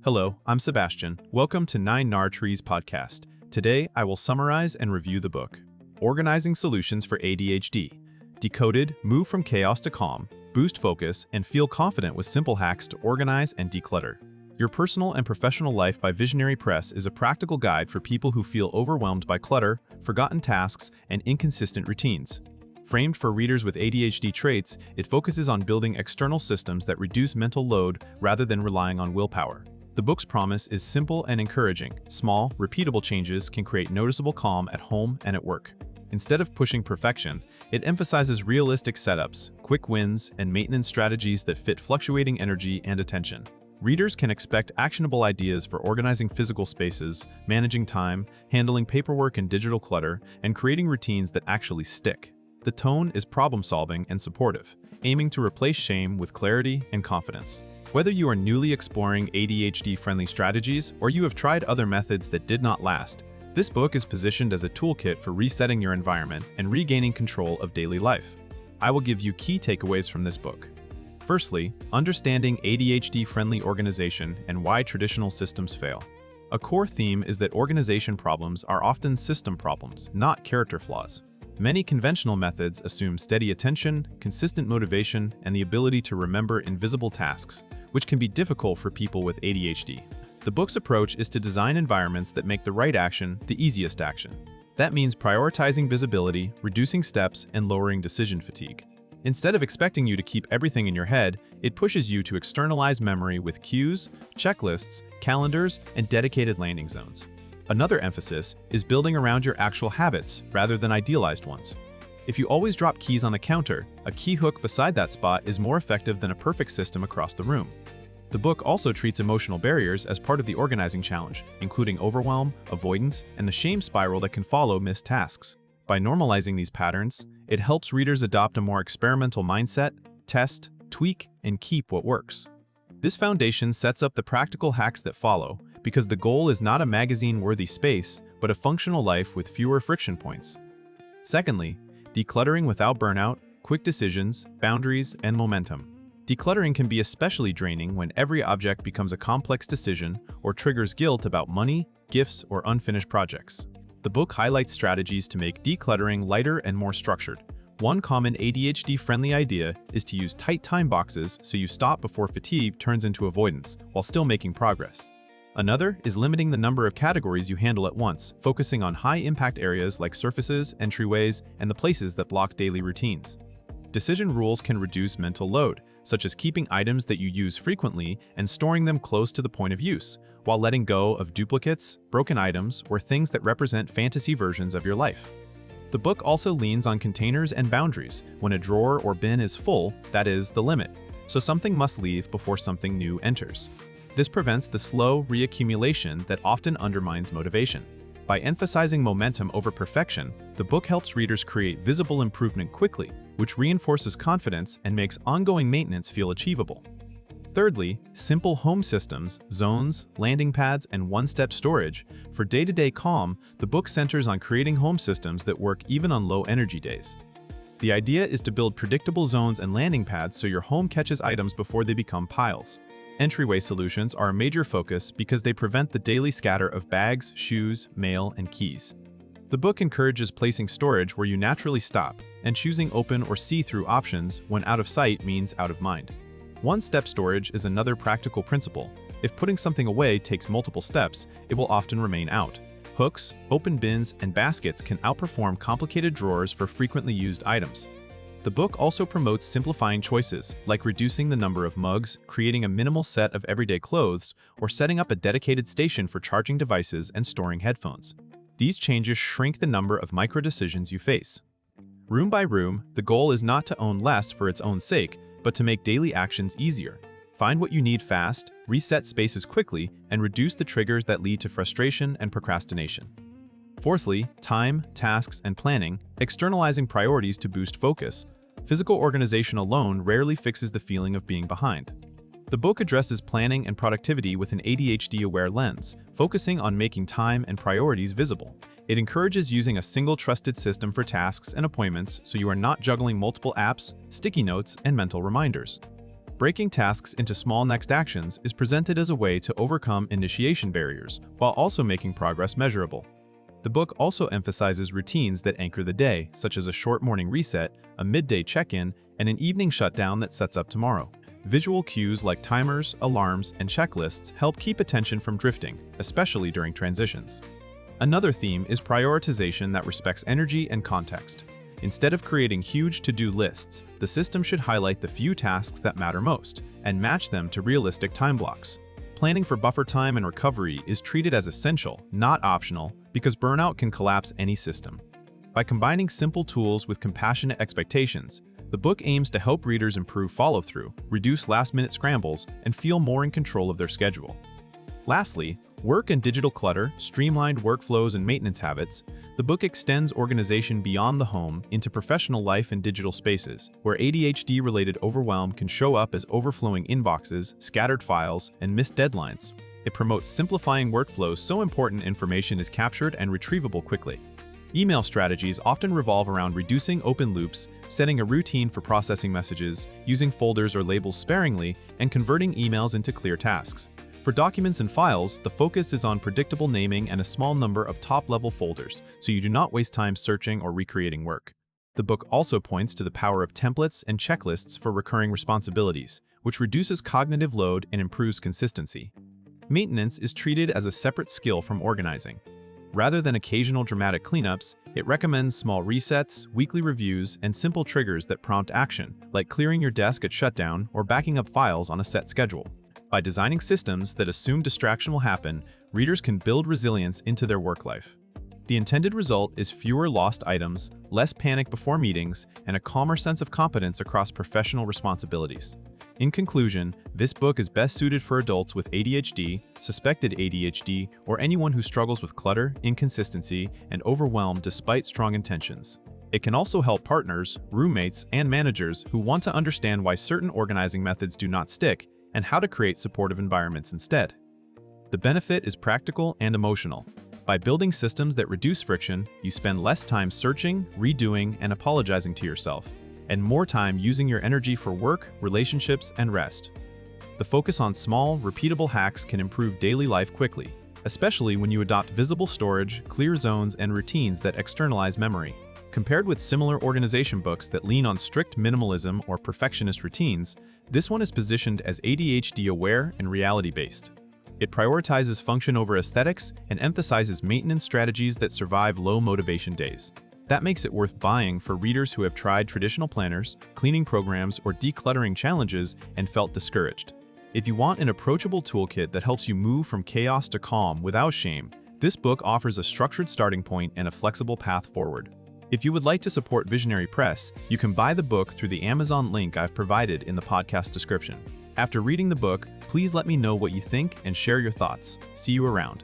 Hello, I'm Sebastian. Welcome to 9 Trees podcast. Today, I will summarize and review the book, Organizing Solutions for ADHD. Decoded, move from chaos to calm, boost focus, and feel confident with simple hacks to organize and declutter. Your Personal and Professional Life by Visionary Press is a practical guide for people who feel overwhelmed by clutter, forgotten tasks, and inconsistent routines. Framed for readers with ADHD traits, it focuses on building external systems that reduce mental load rather than relying on willpower. The book's promise is simple and encouraging. Small, repeatable changes can create noticeable calm at home and at work. Instead of pushing perfection, it emphasizes realistic setups, quick wins, and maintenance strategies that fit fluctuating energy and attention. Readers can expect actionable ideas for organizing physical spaces, managing time, handling paperwork and digital clutter, and creating routines that actually stick. The tone is problem-solving and supportive, aiming to replace shame with clarity and confidence. Whether you are newly exploring ADHD-friendly strategies or you have tried other methods that did not last, this book is positioned as a toolkit for resetting your environment and regaining control of daily life. I will give you key takeaways from this book. Firstly, understanding ADHD-friendly organization and why traditional systems fail. A core theme is that organization problems are often system problems, not character flaws. Many conventional methods assume steady attention, consistent motivation, and the ability to remember invisible tasks, which can be difficult for people with ADHD. The book's approach is to design environments that make the right action the easiest action. That means prioritizing visibility, reducing steps, and lowering decision fatigue. Instead of expecting you to keep everything in your head, it pushes you to externalize memory with cues, checklists, calendars, and dedicated landing zones. Another emphasis is building around your actual habits rather than idealized ones. If you always drop keys on the counter, a key hook beside that spot is more effective than a perfect system across the room. The book also treats emotional barriers as part of the organizing challenge, including overwhelm, avoidance, and the shame spiral that can follow missed tasks. By normalizing these patterns, it helps readers adopt a more experimental mindset, test, tweak, and keep what works. This foundation sets up the practical hacks that follow, because the goal is not a magazine-worthy space, but a functional life with fewer friction points. Secondly, decluttering without burnout, quick decisions, boundaries, and momentum. Decluttering can be especially draining when every object becomes a complex decision or triggers guilt about money, gifts, or unfinished projects. The book highlights strategies to make decluttering lighter and more structured. One common ADHD-friendly idea is to use tight time boxes so you stop before fatigue turns into avoidance, while still making progress. Another is limiting the number of categories you handle at once, focusing on high-impact areas like surfaces, entryways, and the places that block daily routines. Decision rules can reduce mental load, such as keeping items that you use frequently and storing them close to the point of use, while letting go of duplicates, broken items, or things that represent fantasy versions of your life. The book also leans on containers and boundaries. When a drawer or bin is full, that is the limit, so something must leave before something new enters. This prevents the slow reaccumulation that often undermines motivation. By emphasizing momentum over perfection, the book helps readers create visible improvement quickly, which reinforces confidence and makes ongoing maintenance feel achievable. Thirdly, simple home systems, zones, landing pads, and one-step storage. For day-to-day calm, the book centers on creating home systems that work even on low-energy days. The idea is to build predictable zones and landing pads so your home catches items before they become piles. Entryway solutions are a major focus because they prevent the daily scatter of bags, shoes, mail, and keys. The book encourages placing storage where you naturally stop and choosing open or see-through options when out of sight means out of mind. One-step storage is another practical principle. If putting something away takes multiple steps, it will often remain out. Hooks, open bins, and baskets can outperform complicated drawers for frequently used items. The book also promotes simplifying choices, like reducing the number of mugs, creating a minimal set of everyday clothes, or setting up a dedicated station for charging devices and storing headphones. These changes shrink the number of micro-decisions you face. Room by room, the goal is not to own less for its own sake, but to make daily actions easier. Find what you need fast, reset spaces quickly, and reduce the triggers that lead to frustration and procrastination. Fourthly, time, tasks, and planning, externalizing priorities to boost focus. Physical organization alone rarely fixes the feeling of being behind. The book addresses planning and productivity with an ADHD-aware lens, focusing on making time and priorities visible. It encourages using a single trusted system for tasks and appointments so you are not juggling multiple apps, sticky notes, and mental reminders. Breaking tasks into small next actions is presented as a way to overcome initiation barriers, while also making progress measurable. The book also emphasizes routines that anchor the day, such as a short morning reset, a midday check-in, and an evening shutdown that sets up tomorrow. Visual cues like timers, alarms, and checklists help keep attention from drifting, especially during transitions. Another theme is prioritization that respects energy and context. Instead of creating huge to-do lists, the system should highlight the few tasks that matter most and match them to realistic time blocks. Planning for buffer time and recovery is treated as essential, not optional, because burnout can collapse any system. By combining simple tools with compassionate expectations, the book aims to help readers improve follow-through, reduce last-minute scrambles, and feel more in control of their schedule. Lastly, work and digital clutter, streamlined workflows and maintenance habits. The book extends organization beyond the home into professional life and digital spaces, where ADHD-related overwhelm can show up as overflowing inboxes, scattered files, and missed deadlines. It promotes simplifying workflows so important information is captured and retrievable quickly. Email strategies often revolve around reducing open loops, setting a routine for processing messages, using folders or labels sparingly, and converting emails into clear tasks. For documents and files, the focus is on predictable naming and a small number of top-level folders, so you do not waste time searching or recreating work. The book also points to the power of templates and checklists for recurring responsibilities, which reduces cognitive load and improves consistency. Maintenance is treated as a separate skill from organizing. Rather than occasional dramatic cleanups, it recommends small resets, weekly reviews, and simple triggers that prompt action, like clearing your desk at shutdown or backing up files on a set schedule. By designing systems that assume distraction will happen, readers can build resilience into their work life. The intended result is fewer lost items, less panic before meetings, and a calmer sense of competence across professional responsibilities. In conclusion, this book is best suited for adults with ADHD, suspected ADHD, or anyone who struggles with clutter, inconsistency, and overwhelm despite strong intentions. It can also help partners, roommates, and managers who want to understand why certain organizing methods do not stick and how to create supportive environments instead. The benefit is practical and emotional. By building systems that reduce friction, you spend less time searching, redoing, and apologizing to yourself, and more time using your energy for work, relationships, and rest. The focus on small, repeatable hacks can improve daily life quickly, especially when you adopt visible storage, clear zones, and routines that externalize memory. Compared with similar organization books that lean on strict minimalism or perfectionist routines, this one is positioned as ADHD-aware and reality-based. It prioritizes function over aesthetics and emphasizes maintenance strategies that survive low motivation days. That makes it worth buying for readers who have tried traditional planners, cleaning programs, or decluttering challenges and felt discouraged. If you want an approachable toolkit that helps you move from chaos to calm without shame, this book offers a structured starting point and a flexible path forward. If you would like to support Visionary Press, you can buy the book through the Amazon link I've provided in the podcast description. After reading the book, please let me know what you think and share your thoughts. See you around.